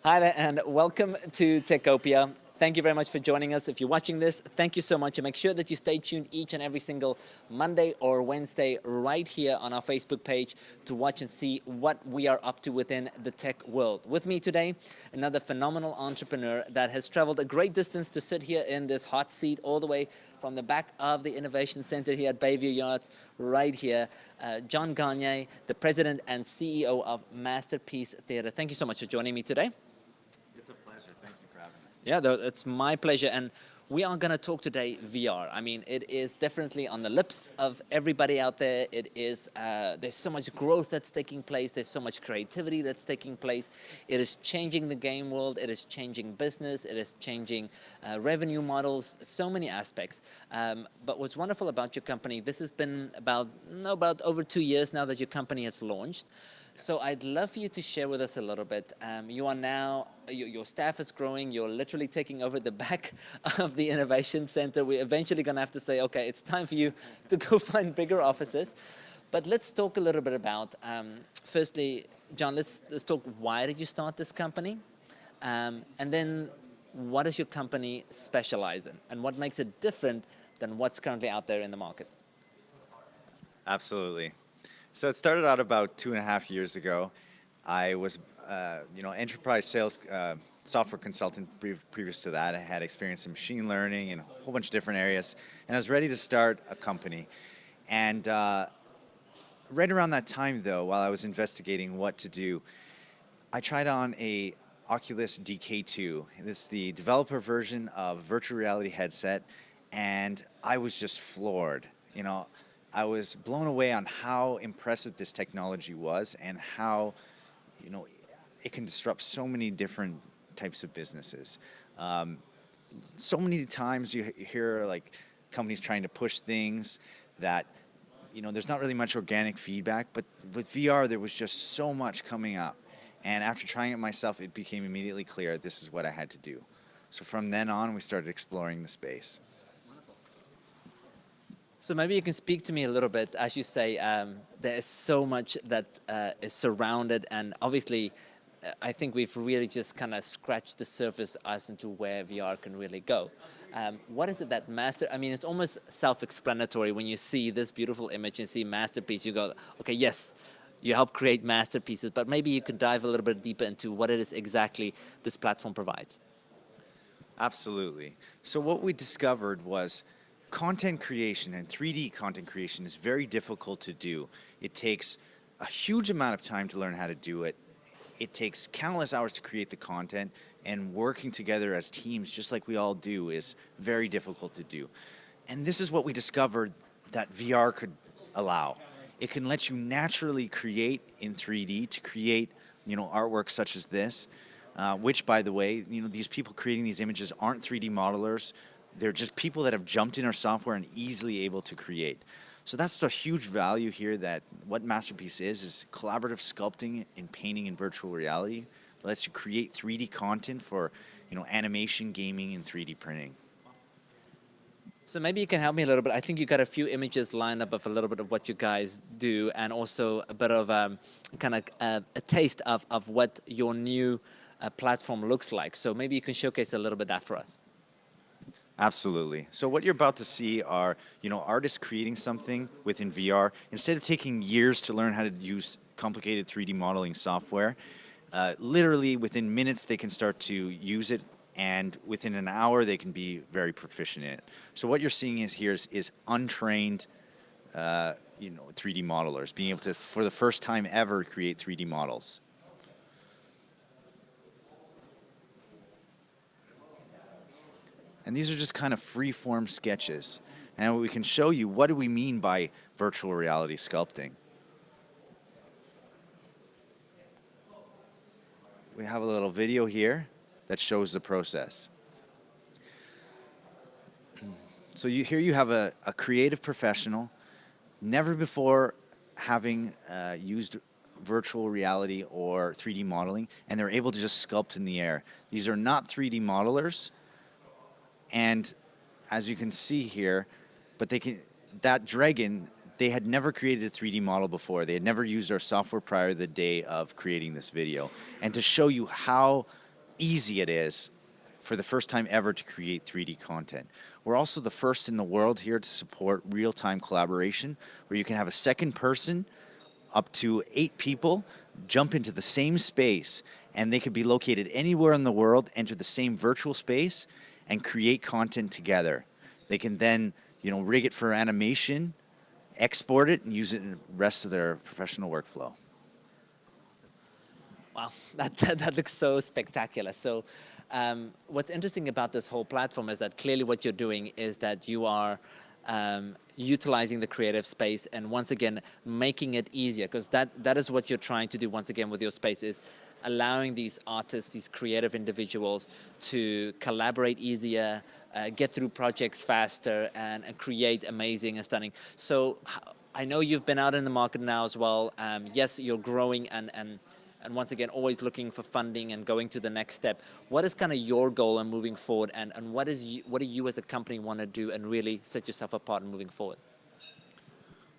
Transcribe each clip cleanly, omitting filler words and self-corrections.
Hi there and welcome to Techopia. Thank you very much for joining us. If you're watching this, thank you so much, and make sure that you stay tuned each and every single Monday or Wednesday right here on our Facebook page to watch and see what we are up to within the tech world. With me today, another phenomenal entrepreneur that has traveled a great distance to sit here in this hot seat all the way from the back of the Innovation Center here at Bayview Yards, right here. John Gagne, the President and CEO of Masterpiece Theatre. Thank you so much for joining me today. It's a pleasure. Thank you for having us. Yeah, it's my pleasure. And we are going to talk today VR. I mean, it is definitely on the lips of everybody out there. It is, there's so much growth that's taking place. There's so much creativity that's taking place. It is changing the game world. It is changing business. It is changing revenue models, so many aspects. But what's wonderful about your company, this has been about over 2 years now that your company has launched. So I'd love for you to share with us a little bit. You are now, your staff is growing, you're literally taking over the back of the Innovation Center. We're eventually going to have to say, okay, it's time for you to go find bigger offices. But let's talk a little bit about, firstly, John, let's talk, why did you start this company? And then what does your company specialize in? And what makes it different than what's currently out there in the market? Absolutely. So it started out about 2.5 years ago. I was, enterprise sales software consultant previous to that. I had experience in machine learning and a whole bunch of different areas, and I was ready to start a company. And right around that time, though, while I was investigating what to do, I tried on a Oculus DK2. It's the developer version of virtual reality headset, and I was just floored. I was blown away on how impressive this technology was and how, it can disrupt so many different types of businesses. So many times you hear like companies trying to push things that, there's not really much organic feedback, but with VR there was just so much coming up. And after trying it myself, it became immediately clear this is what I had to do. So from then on, we started exploring the space. So maybe you can speak to me a little bit. As you say, there is so much that is surrounded, and obviously I think we've really just kind of scratched the surface as into where VR can really go. What is it that it's almost self-explanatory when you see this beautiful image and see Masterpiece, you go, okay, yes, you help create masterpieces, but maybe you could dive a little bit deeper into what it is exactly this platform provides. Absolutely. So what we discovered was content creation and 3D content creation is very difficult to do. It takes a huge amount of time to learn how to do it. It takes countless hours to create the content, and working together as teams, just like we all do, is very difficult to do. And this is what we discovered that VR could allow. It can let you naturally create in 3D to create, artwork such as this, which, by the way, these people creating these images aren't 3D modelers. They're just people that have jumped in our software and easily able to create. So that's the huge value here, that what Masterpiece is collaborative sculpting and painting in virtual reality. It lets you create 3D content for, animation, gaming, and 3D printing. So maybe you can help me a little bit. I think you got a few images lined up of a little bit of what you guys do, and also a bit of a taste of what your new platform looks like. So maybe you can showcase a little bit that for us. Absolutely. So what you're about to see are, artists creating something within VR. Instead of taking years to learn how to use complicated 3D modeling software, literally within minutes they can start to use it, and within an hour they can be very proficient in it. So what you're seeing here is untrained, 3D modelers being able to, for the first time ever, create 3D models. And these are just kind of free-form sketches. And we can show you, what do we mean by virtual reality sculpting? We have a little video here that shows the process. So here you have a creative professional, never before having used virtual reality or 3D modeling, and they're able to just sculpt in the air. These are not 3D modelers. And as you can see here, that dragon, they had never created a 3D model before. They had never used our software prior to the day of creating this video. And to show you how easy it is for the first time ever to create 3D content. We're also the first in the world here to support real-time collaboration, where you can have a second person, up to 8 people, jump into the same space, and they could be located anywhere in the world, enter the same virtual space, and create content together. They can then, rig it for animation, export it, and use it in the rest of their professional workflow. Wow, that looks so spectacular. So what's interesting about this whole platform is that clearly what you're doing is that you are utilizing the creative space and once again making it easier, because that is what you're trying to do once again with your space, is allowing these artists, these creative individuals to collaborate easier, get through projects faster, and create amazing and stunning. So I know you've been out in the market now as well. Yes, you're growing and once again, always looking for funding and going to the next step. What is kind of your goal in moving forward, and what do you as a company want to do and really set yourself apart in moving forward?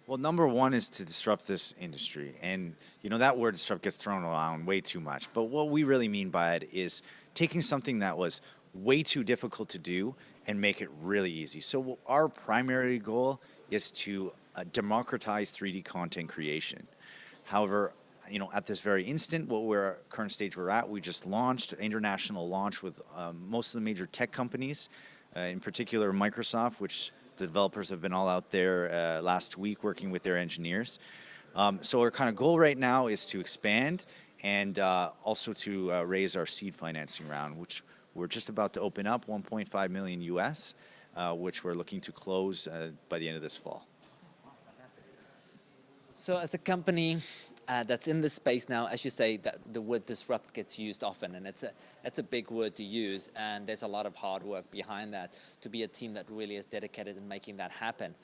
Well, number one is to disrupt this industry. And, that word disrupt gets thrown around way too much. But what we really mean by it is taking something that was way too difficult to do and make it really easy. So our primary goal is to democratize 3D content creation. However, at this very instant, current stage we're at, we just launched international launch with most of the major tech companies, in particular Microsoft, which the developers have been all out there last week working with their engineers. So our kind of goal right now is to expand and also to raise our seed financing round, which we're just about to open up, 1.5 million US, which we're looking to close by the end of this fall. So as a company that's in this space now, as you say, that the word disrupt gets used often, and it's a big word to use, and there's a lot of hard work behind that to be a team that really is dedicated in making that happen.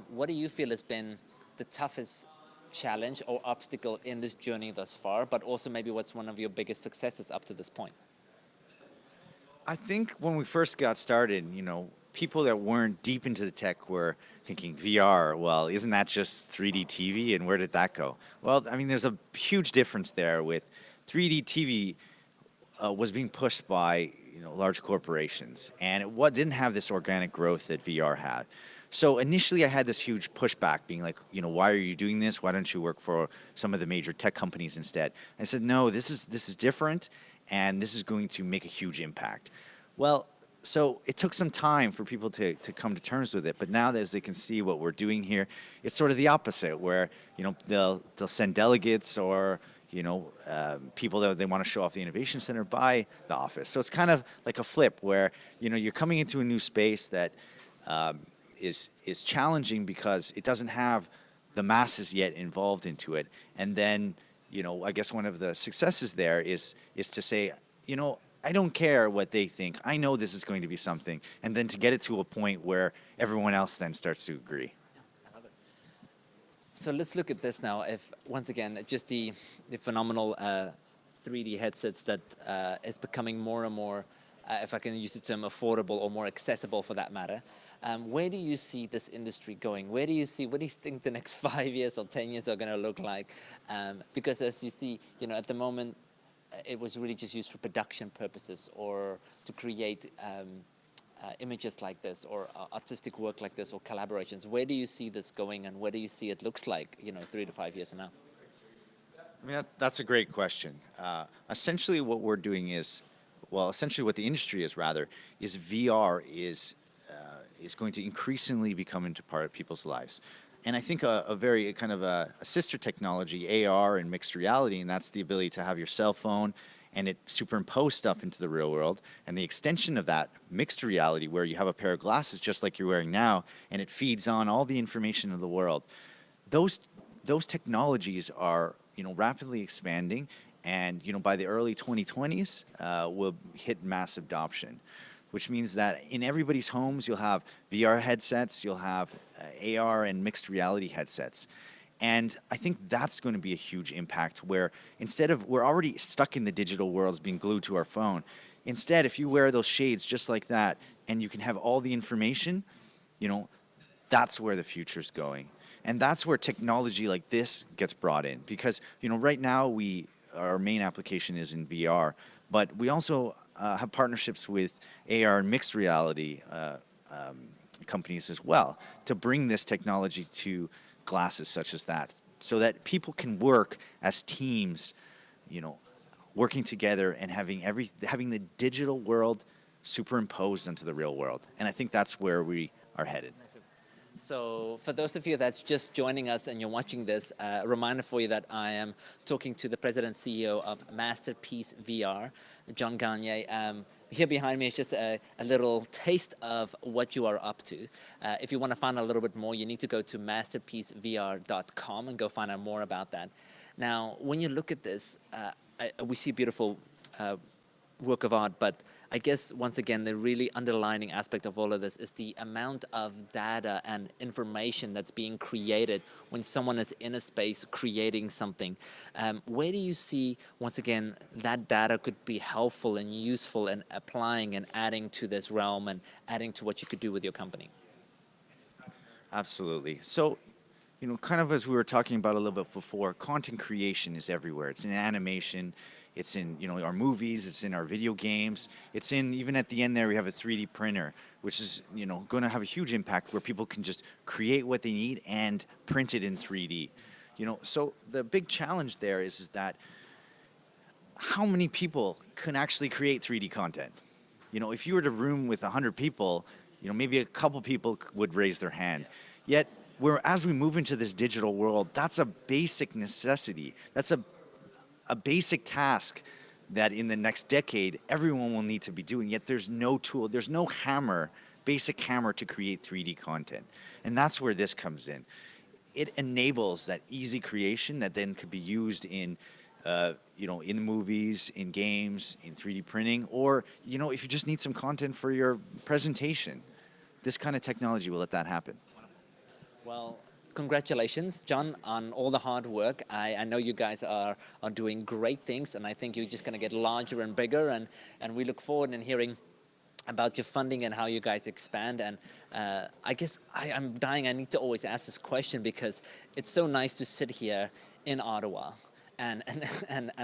What do you feel has been the toughest challenge or obstacle in this journey thus far, but also maybe what's one of your biggest successes up to this point? I think when we first got started, people that weren't deep into the tech were thinking VR, well, isn't that just 3D TV, and where did that go? Well, I mean, there's a huge difference there. With 3D TV was being pushed by large corporations, and it didn't have this organic growth that VR had. So initially I had this huge pushback being like, why are you doing this? Why don't you work for some of the major tech companies instead? I said, no, this is different, and this is going to make a huge impact. Well, so it took some time for people to come to terms with it, but now as they can see what we're doing here, it's sort of the opposite, where they'll send delegates or people that they want to show off the innovation center by the office. So it's kind of like a flip, where you're coming into a new space that is challenging because it doesn't have the masses yet involved into it, and then I guess one of the successes there is to say, I don't care what they think. I know this is going to be something. And then to get it to a point where everyone else then starts to agree. I love it. So let's look at this now. If once again, just the phenomenal 3D headsets that is becoming more and more, if I can use the term, affordable or more accessible for that matter. Where do you see this industry going? What do you think the next 5 years or 10 years are going to look like? Because as you see, at the moment, it was really just used for production purposes or to create images like this or artistic work like this or collaborations. Where do you see this going, and where do you see it looks like, 3 to 5 years from now? I mean, that's a great question. Essentially what we're doing is, essentially what the industry is rather, is VR is going to increasingly become into part of people's lives. And I think a very kind of a sister technology, AR and mixed reality, and that's the ability to have your cell phone and it superimpose stuff into the real world, and the extension of that mixed reality where you have a pair of glasses just like you're wearing now, and it feeds on all the information of the world. Those technologies are rapidly expanding, and by the early 2020s will hit mass adoption, which means that in everybody's homes you'll have VR headsets, you'll have AR and mixed reality headsets. And I think that's going to be a huge impact, where instead of, we're already stuck in the digital worlds being glued to our phone. Instead, if you wear those shades just like that and you can have all the information, that's where the future's going. And that's where technology like this gets brought in, because right now we our main application is in VR, but we also have partnerships with AR and mixed reality companies as well to bring this technology to glasses such as that, so that people can work as teams, working together and having the digital world superimposed onto the real world. And I think that's where we are headed. So for those of you that's just joining us and you're watching this, a reminder for you that I am talking to the President and CEO of MasterpieceVR, John Gagne. Here behind me is just a little taste of what you are up to. If you want to find out a little bit more, you need to go to MasterpieceVR.com and go find out more about that. Now, when you look at this, we see beautiful work of art, but I guess once again the really underlining aspect of all of this is the amount of data and information that's being created when someone is in a space creating something. Where do you see, once again, that data could be helpful and useful and applying and adding to this realm and adding to what you could do with your company? Absolutely. So, kind of as we were talking about a little bit before, content creation is everywhere. It's in animation, it's in, our movies, it's in our video games, it's in, even at the end there, we have a 3D printer, which is, going to have a huge impact where people can just create what they need and print it in 3D. So the big challenge there is that how many people can actually create 3D content? If you were to room with 100 people, maybe a couple people would raise their hand. Yet, as we move into this digital world, that's a basic necessity. That's a basic task that in the next decade, everyone will need to be doing. Yet there's no tool, there's no basic hammer to create 3D content. And that's where this comes in. It enables that easy creation that then could be used in in movies, in games, in 3D printing, or, if you just need some content for your presentation, this kind of technology will let that happen. Well, congratulations, John, on all the hard work. I know you guys are doing great things, and I think you're just going to get larger and bigger, and we look forward in hearing about your funding and how you guys expand. And I guess I'm dying. I need to always ask this question because it's so nice to sit here in Ottawa. And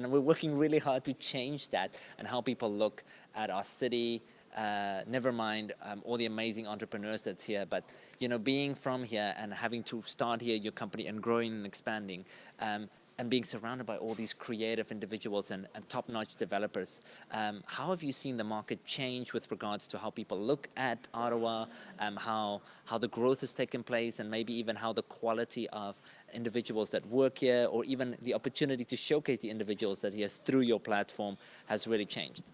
we're working really hard to change that and how people look at our city. Never mind all the amazing entrepreneurs that's here, but being from here and having to start here your company and growing and expanding, and being surrounded by all these creative individuals and top-notch developers, how have you seen the market change with regards to how people look at Ottawa, how the growth has taken place, and maybe even how the quality of individuals that work here, or even the opportunity to showcase the individuals that here through your platform has really changed?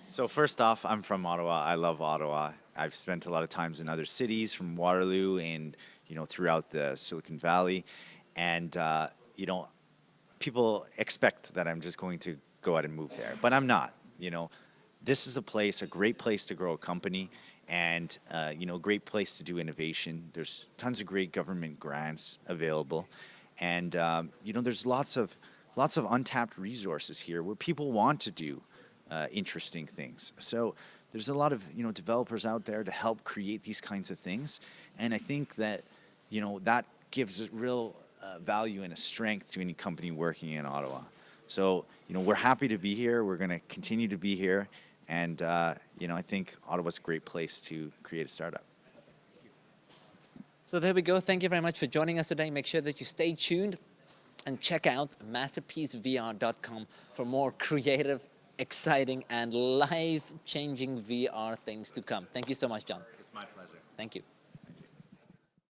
So first off, I'm from Ottawa. I love Ottawa. I've spent a lot of times in other cities, from Waterloo and throughout the Silicon Valley, and people expect that I'm just going to go out and move there, but I'm not. This is a great place to grow a company, and a great place to do innovation. There's tons of great government grants available, and there's lots of untapped resources here where people want to do interesting things. So there's a lot of developers out there to help create these kinds of things, and I think that that gives real value and a strength to any company working in Ottawa. So we're happy to be here. We're going to continue to be here, and I think Ottawa's a great place to create a startup. So there we go. Thank you very much for joining us today. Make sure that you stay tuned and check out MasterpieceVR.com for more creative, exciting, and life-changing VR things to come. Thank you so much, John. It's my pleasure. Thank you.